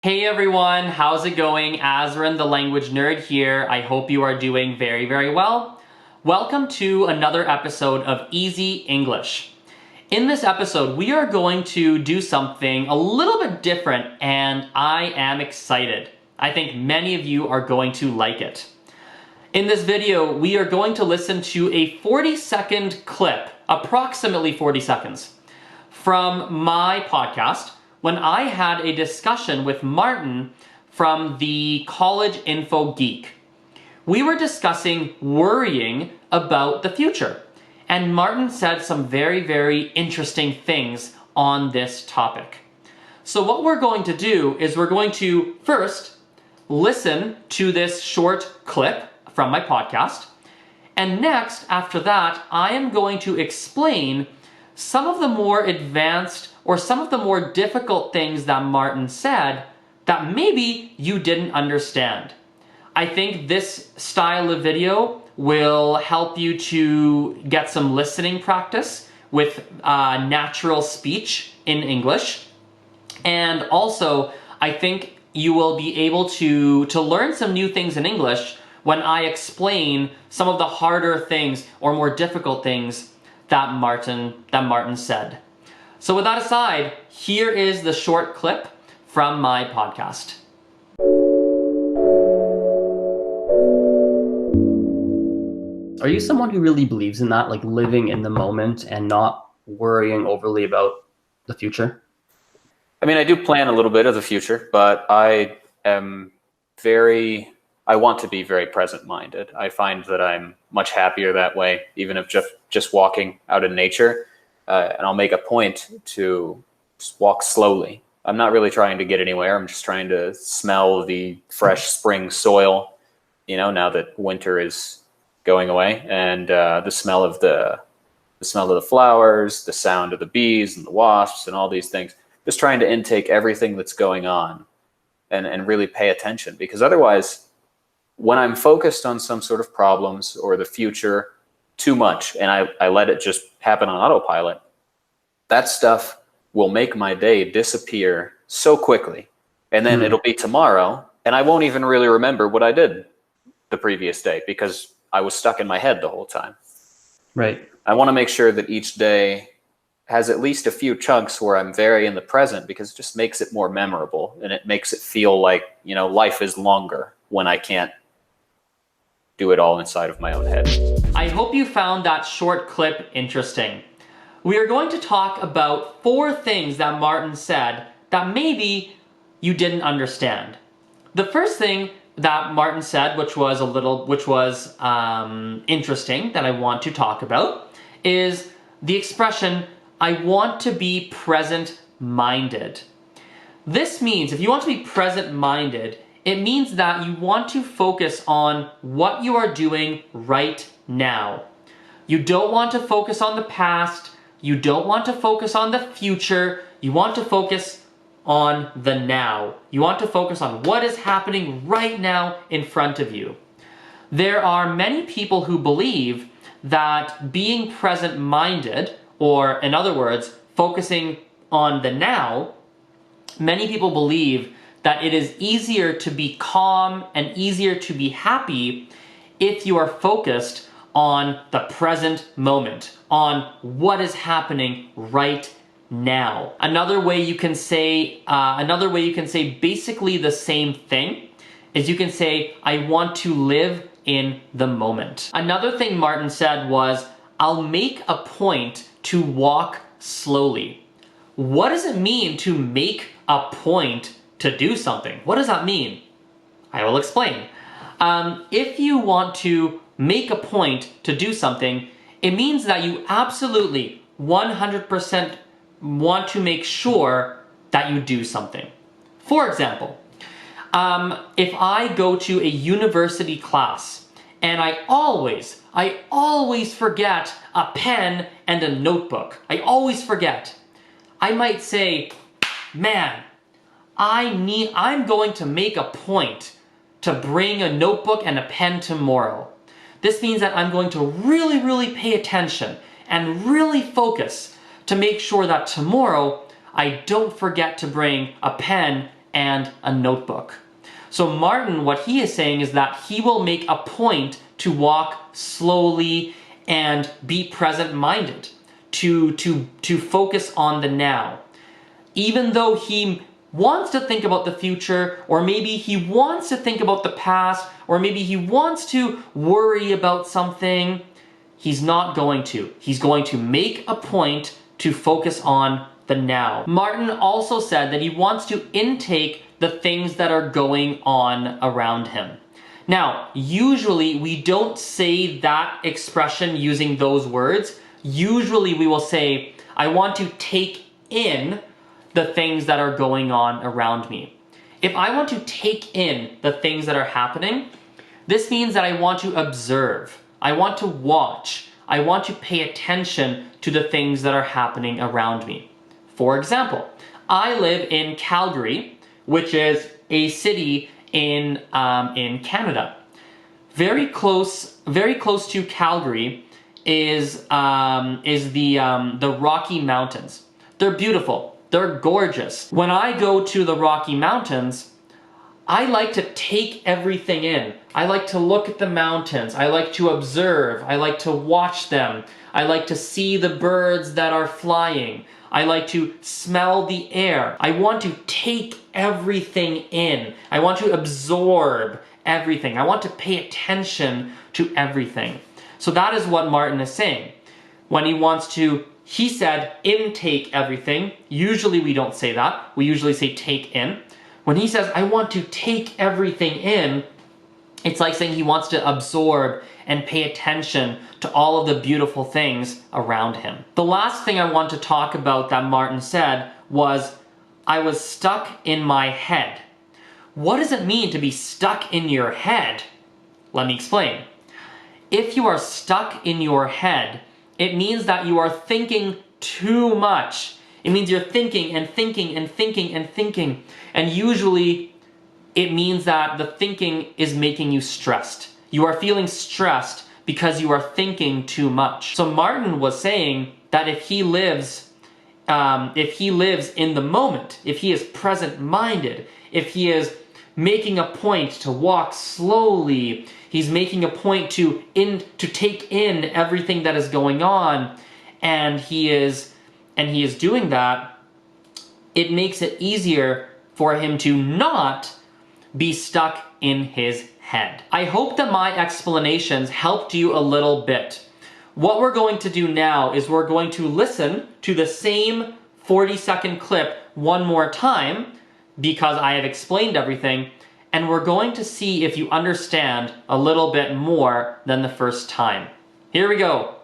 Hey everyone, how's it going? Azren the Language Nerd here. I hope you are doing very, very well. Welcome to another episode of Easy English. In this episode, we are going to do something a little bit different, and I am excited. I think many of you are going to like it. In this video, we are going to listen to a 40-second clip, approximately 40 seconds, from my podcast when I had a discussion with Martin from the College Info Geek. We were discussing worrying about the future, and Martin said some very, very interesting things on this topic. So what we're going to do is we're going to first listen to this short clip from my podcast, and next, after that, I am going to explain some of the more advanced or some of the more difficult things that Martin said that maybe you didn't understand. I think this style of video will help you to get some listening practice with natural speech in English. And also, I think you will be able to learn some new things in English when I explain some of the harder things or more difficult things that Martin said. So with that aside, here is the short clip from my podcast. Are you someone who really believes in that, like living in the moment and not worrying overly about the future? I mean, I do plan a little bit of the future, but I want to be very present-minded. I find that I'm much happier that way, even if just walking out in nature. And I'll make a point to just walk slowly. I'm not really trying to get anywhere. I'm just trying to smell the fresh spring soil, now that winter is going away, and the smell of the flowers, the sound of the bees and the wasps and all these things. Just trying to intake everything that's going on and really pay attention, because otherwise, when I'm focused on some sort of problems or the future too much and I let it just happen on autopilot, that stuff will make my day disappear so quickly. And then it'll be tomorrow and I won't even really remember what I did the previous day because I was stuck in my head the whole time. Right. I want to make sure that each day has at least a few chunks where I'm very in the present, because it just makes it more memorable and it makes it feel like, life is longer when I can't do it all inside of my own head. I hope you found that short clip interesting. We are going to talk about 4 things that Martin said that maybe you didn't understand. The first thing that Martin said, which was interesting, that I want to talk about, is the expression, I want to be present-minded. This means, if you want to be present-minded, it means that you want to focus on what you are doing right now. You don't want to focus on the past. You don't want to focus on the future. You want to focus on the now. You want to focus on what is happening right now in front of you. There are many people who believe that being present-minded, or in other words, focusing on the now, many people believe that it is easier to be calm and easier to be happy if you are focused on the present moment, on what is happening right now. Another way you can say basically the same thing is you can say, I want to live in the moment. Another thing Martin said was, I'll make a point to walk slowly. What does it mean to make a point to do something? What does that mean? I will explain. If you want to make a point to do something, it means that you absolutely 100% want to make sure that you do something. For example, if I go to a university class and I always forget a pen and a notebook, I always forget, I might say, man, I'm going to make a point to bring a notebook and a pen tomorrow. This means that I'm going to really, really pay attention and really focus to make sure that tomorrow I don't forget to bring a pen and a notebook. So Martin, what he is saying is that he will make a point to walk slowly and be present-minded, to focus on the now. Even though he wants to think about the future, or maybe he wants to think about the past, or maybe he wants to worry about something, he's not going to. He's going to make a point to focus on the now. Martin also said that he wants to intake the things that are going on around him. Now, usually we don't say that expression using those words. Usually we will say, I want to take in the things that are going on around me. If I want to take in the things that are happening, this means that I want to observe, I want to watch, I want to pay attention to the things that are happening around me. For example, I live in Calgary, which is a city in Canada. Very close to Calgary is the Rocky Mountains. They're beautiful. They're gorgeous. When I go to the Rocky Mountains, I like to take everything in. I like to look at the mountains. I like to observe. I like to watch them. I like to see the birds that are flying. I like to smell the air. I want to take everything in. I want to absorb everything. I want to pay attention to everything. So that is what Martin is saying. When he wants to, he said, intake everything. Usually we don't say that. We usually say take in. When he says, I want to take everything in, it's like saying he wants to absorb and pay attention to all of the beautiful things around him. The last thing I want to talk about that Martin said was, I was stuck in my head. What does it mean to be stuck in your head? Let me explain. If you are stuck in your head, it means that you are thinking too much. It means you're thinking and thinking and thinking and thinking. And usually it means that the thinking is making you stressed. You are feeling stressed because you are thinking too much. So Martin was saying that if he lives in the moment, if he is present-minded, if he is making a point to walk slowly, he's making a point to take in everything that is going on, and he is doing that, it makes it easier for him to not be stuck in his head. I hope that my explanations helped you a little bit. What we're going to do now is we're going to listen to the same 40-second clip one more time because I have explained everything, and we're going to see if you understand a little bit more than the first time. Here we go.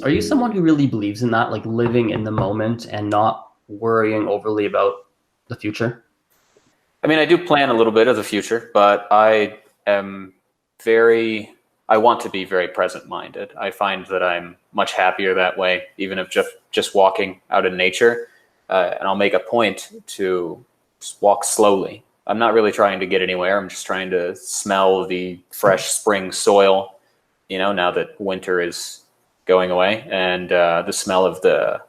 Are you someone who really believes in that, like living in the moment and not worrying overly about the future? I mean, I do plan a little bit of the future, but I want to be very present-minded. I find that I'm much happier that way, even if just walking out in nature. And I'll make a point to just walk slowly. I'm not really trying to get anywhere. I'm just trying to smell the fresh spring soil, now that winter is going away, and the smell of the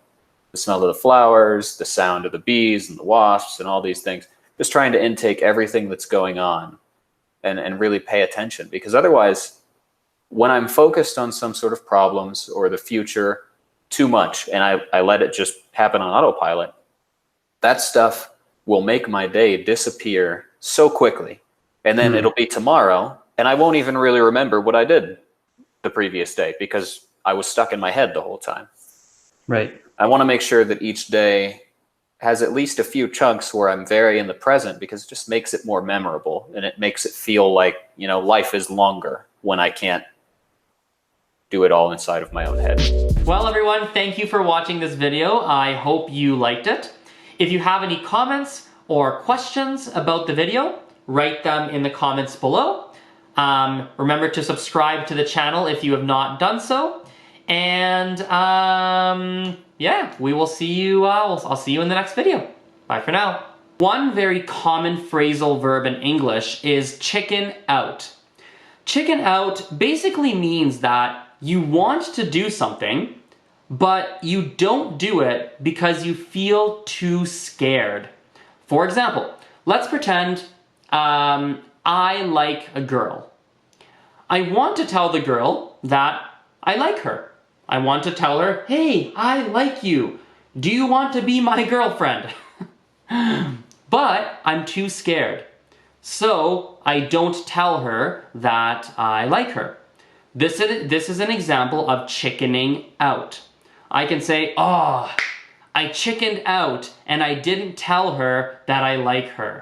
flowers, the sound of the bees and the wasps and all these things. Just trying to intake everything that's going on and really pay attention, because otherwise, when I'm focused on some sort of problems or the future too much and I let it just happen on autopilot, that stuff will make my day disappear so quickly. And then it'll be tomorrow and I won't even really remember what I did the previous day because I was stuck in my head the whole time. Right. I want to make sure that each day has at least a few chunks where I'm very in the present, because it just makes it more memorable and it makes it feel like, life is longer when I can't do it all inside of my own head. Well, everyone, thank you for watching this video. I hope you liked it. If you have any comments or questions about the video, write them in the comments below. Remember to subscribe to the channel if you have not done so. And yeah, we will see you, I'll see you in the next video. Bye for now. One very common phrasal verb in English is chicken out. Chicken out basically means that you want to do something, but you don't do it because you feel too scared. For example, let's pretend I like a girl. I want to tell the girl that I like her. I want to tell her, hey, I like you. Do you want to be my girlfriend? But I'm too scared. So I don't tell her that I like her. This is an example of chickening out. I can say, oh, I chickened out and I didn't tell her that I like her.